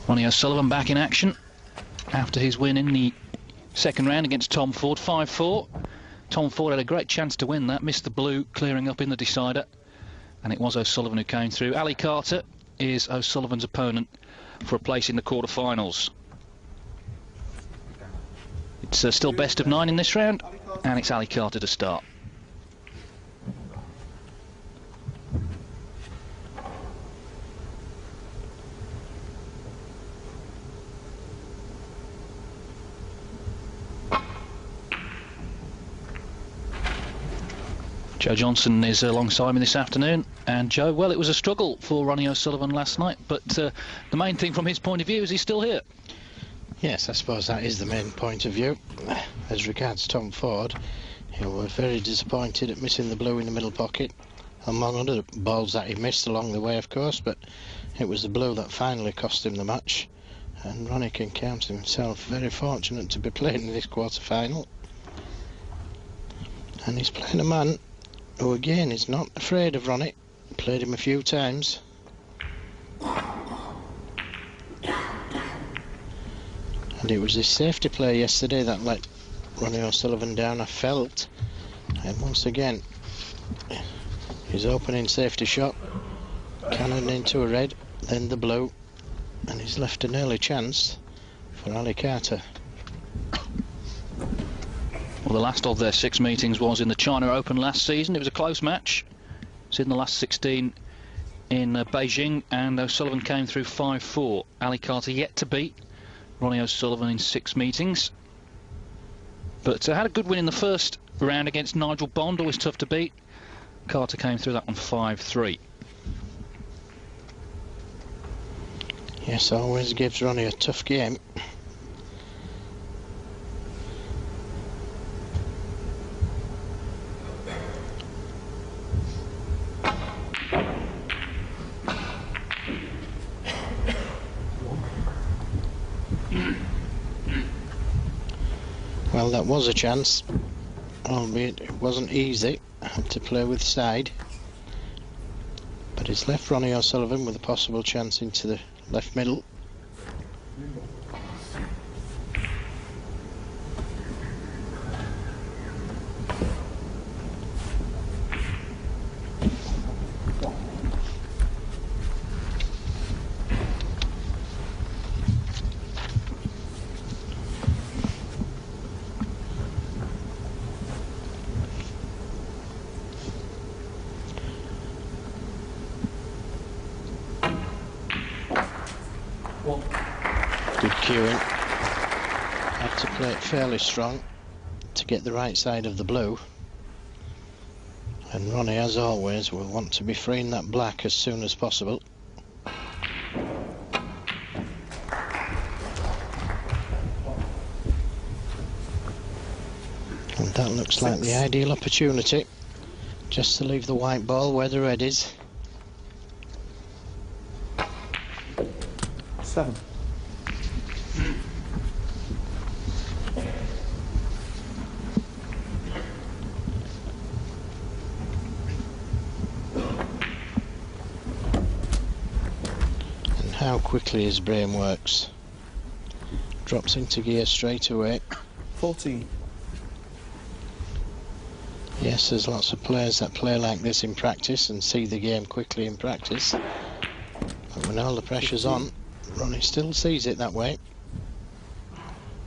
Ronnie O'Sullivan back in action after his win in the second round against Tom Ford, 5-4. Tom Ford had a great chance to win that, missed the blue, clearing up in the decider, and it was O'Sullivan who came through. Ali Carter is O'Sullivan's opponent for a place in the quarter-finals. It's still best of 9 in this round, and it's Ali Carter to start. Joe Johnson is alongside me this afternoon, and Joe, well, it was a struggle for Ronnie O'Sullivan last night, but the main thing from his point of view is he's still here. Yes, I suppose that is the main point of view. As regards Tom Ford, he was very disappointed at missing the blue in the middle pocket, among other balls that he missed along the way, of course, but it was the blue that finally cost him the match, and Ronnie can count himself very fortunate to be playing in this quarter-final. And he's playing a man who again is not afraid of Ronnie. Played him a few times. And it was his safety play yesterday that let Ronnie O'Sullivan down, I felt. And once again, his opening safety shot, cannon into a red, then the blue, and he's left an early chance for Ali Carter. Well, the last of their 6 meetings was in the China Open last season. It was a close match. It's in the last 16 in Beijing, and O'Sullivan came through 5-4. Ali Carter yet to beat Ronnie O'Sullivan in 6 meetings. But had a good win in the first round against Nigel Bond, always tough to beat. Carter came through that one 5-3. Yes, always gives Ronnie a tough game. Well, that was a chance, albeit it wasn't easy. I had to play with side, but it's left Ronnie O'Sullivan with a possible chance into the left middle. Good cueing. Had to play it fairly strong to get the right side of the blue. And Ronnie, as always, will want to be freeing that black as soon as possible. And that looks like the ideal opportunity, just to leave the white ball where the red is. 7. And how quickly his brain works. Drops into gear straight away. 14. Yes, there's lots of players that play like this in practice and see the game quickly in practice. But when all the pressure's on, Ronnie still sees it that way.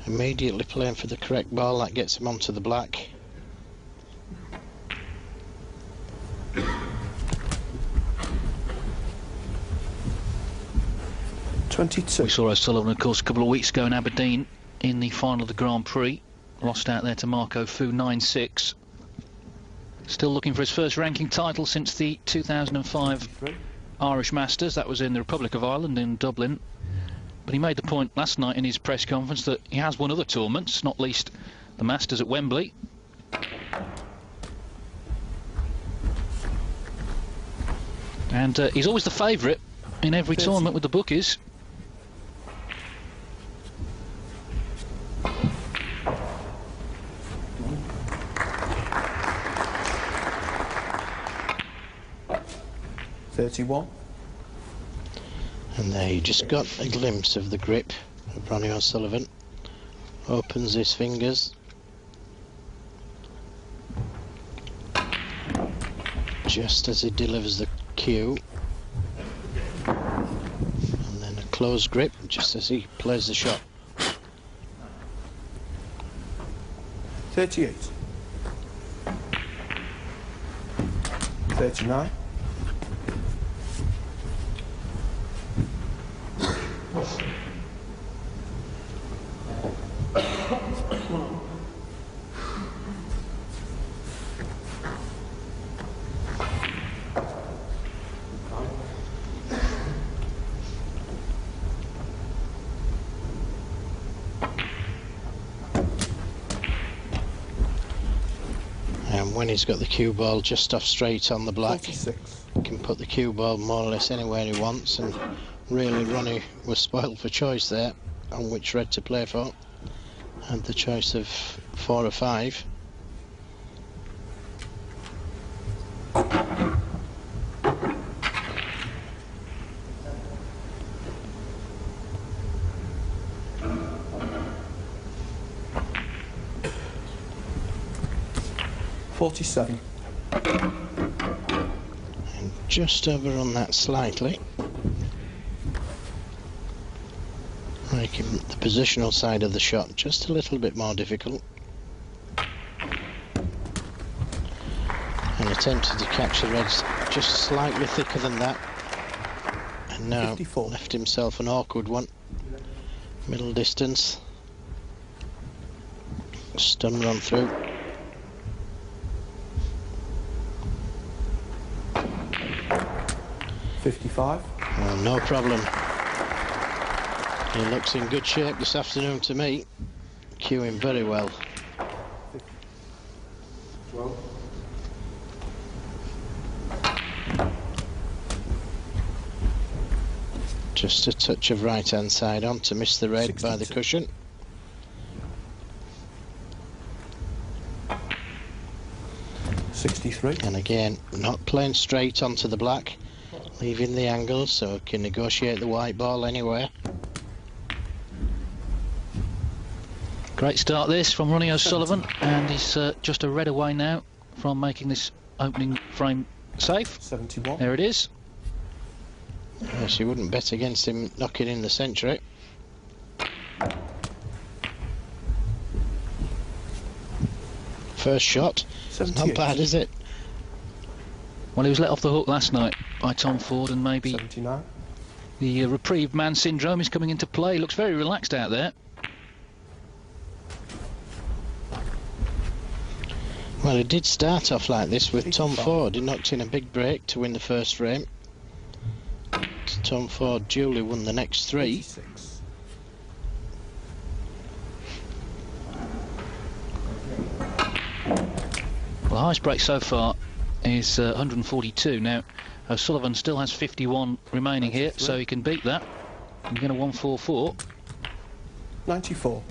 Immediately playing for the correct ball that gets him onto the black. We saw O'Sullivan, of course, a couple of weeks ago in Aberdeen in the final of the Grand Prix. Lost out there to Marco Fu 9-6. Still looking for his first ranking title since the 2005 Irish Masters. That was in the Republic of Ireland in Dublin. But he made the point last night in his press conference that he has won other tournaments, not least the Masters at Wembley. And he's always the favourite in every tournament with the bookies. And there you just got a glimpse of the grip of Ronnie O'Sullivan. Opens his fingers. Just as he delivers the cue. And then a closed grip just as he plays the shot. 38. 39. And when he's got the cue ball just off straight on the black, 46. he can put the cue ball more or less anywhere he wants, and really Ronnie was spoiled for choice there on which red to play for. Had the choice of 4 or 5. $47. And just over on that slightly, making the positional side of the shot just a little bit more difficult. And attempted to catch the reds just slightly thicker than that. And now 54. Left himself an awkward one. Middle distance. Stun run through. $55. Well, no problem. He looks in good shape this afternoon to me. Cueing very well. 12. Just a touch of right hand side on to miss the red 62. by the cushion. $63. And again, not playing straight onto the black, leaving the angle so he can negotiate the white ball anywhere. Great start this from Ronnie O'Sullivan, and he's just a red away now from making this opening frame safe. 71. There it is. Yes, you wouldn't bet against him knocking in the century. First shot, not 78. bad, is it? Well, he was let off the hook last night by Tom Ford, and maybe 79. the reprieved man syndrome is coming into play. He looks very relaxed out there. Well, it did start off like this with Tom 85. Ford. He knocked in a big break to win the first frame. Tom Ford duly won the next 3. 86. Well, highest break so far is 142. Now, O'Sullivan still has 51 remaining here, so he can beat that. I'm going to 144. 94.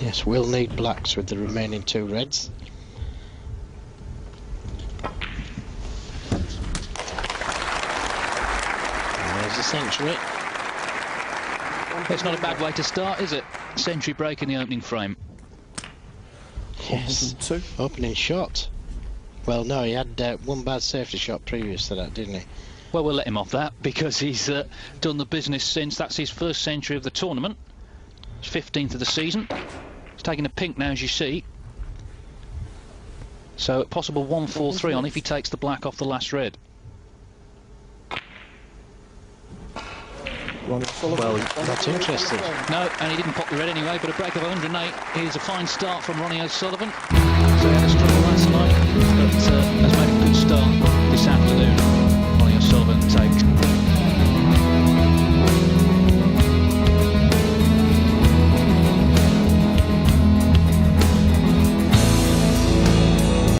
Yes, we'll need blacks with the remaining 2 reds. And there's the century. It's not a bad way to start, is it? Century break in the opening frame. Yes, 102. opening shot. Well, no, he had one bad safety shot previous to that, didn't he? Well, we'll let him off that because he's done the business since. That's his first century of the tournament. It's 15th of the season. He's taking a pink now, as you see. So a possible 143 on if he takes the black off the last red. Ronnie O'Sullivan. Well, not interested. No, and he didn't pop the red anyway, but a break of 108 is a fine start from Ronnie O'Sullivan.